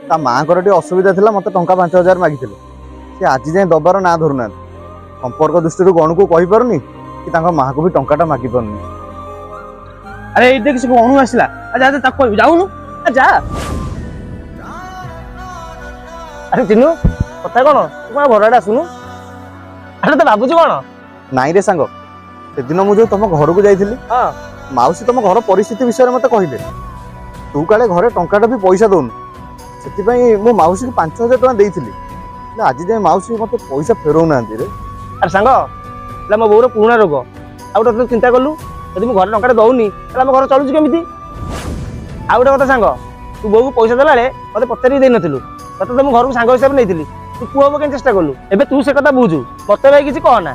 ତା ମାଆଙ୍କର ଟିକେ ଅସୁବିଧା ଥିଲା ମତେ ଟଙ୍କା 5,000 ମାଗିଥିଲେ। ସେ ଆଜି ଯାଏଁ ଦବାର ନା ଧରୁନାହାନ୍ତି। ସମ୍ପର୍କ ଦୃଷ୍ଟିରୁ ଗଣକୁ କହିପାରୁନି କି ତାଙ୍କ ମାଆକୁ ବି ଟଙ୍କାଟା ମାଗି ପାରୁନି। ଆରେ ଏଇଟା କିଛି ଗଣୁ ଆସିଲା। ଯା ତାକୁ କହିବି ଯାଉନୁ ଯା। ଆରେ ଚିନୁ କଥା କଣ ତୁ କଣ ଘର ଆଡେ ଆସୁନୁ? ଆରେ ତ ଭାବୁଛୁ କଣ? ନାଇଁ ରେ ସାଙ୍ଗ, ସେଦିନ ମୁଁ ଯୋଉ ତମ ଘରକୁ ଯାଇଥିଲି ମାଉସୀ ତମ ଘର ପରିସ୍ଥିତି ବିଷୟରେ ମତେ କହିଲେ। ତୁ କାଳେ ଘରେ ଟଙ୍କାଟା ବି ପଇସା ଦଉନୁ, ସେଥିପାଇଁ ମୁଁ ମାଉସୀକୁ 5,000 ଟଙ୍କା ଦେଇଥିଲି। ଆଜି ଯାଏଁ ମାଉସୀ ମତେ ପଇସା ଫେରଉନାହାନ୍ତି ରେ। ଆରେ ସାଙ୍ଗ ହେଲା ମୋ ବୋଉର ପୁରୁଣା ରୋଗ। ଆଉ ଗୋଟେ ତୁ ଚିନ୍ତା କଲୁ ଯଦି ମୁଁ ଘରେ ଟଙ୍କାଟେ ଦଉନି ତାହେଲେ ଆମ ଘର ଚଳୁଛି କେମିତି? ଆଉ ଗୋଟେ କଥା ସାଙ୍ଗ, ତୁ ବୋଉକୁ ପଇସା ଦେଲାବେଳେ ମତେ ପଚାରିକି ଦେଇନଥିଲୁ। ତତେ ତ ମୁଁ ଘରକୁ ସାଙ୍ଗ ହିସାବରେ ନେଇଥିଲି। ତୁ ପୁଅ ହବ କେମିତି ଚେଷ୍ଟା କଲୁ? ଏବେ ତୁ ସେ କଥା ବୁଝୁ, ମତେ ଭାଇ କିଛି କହନା।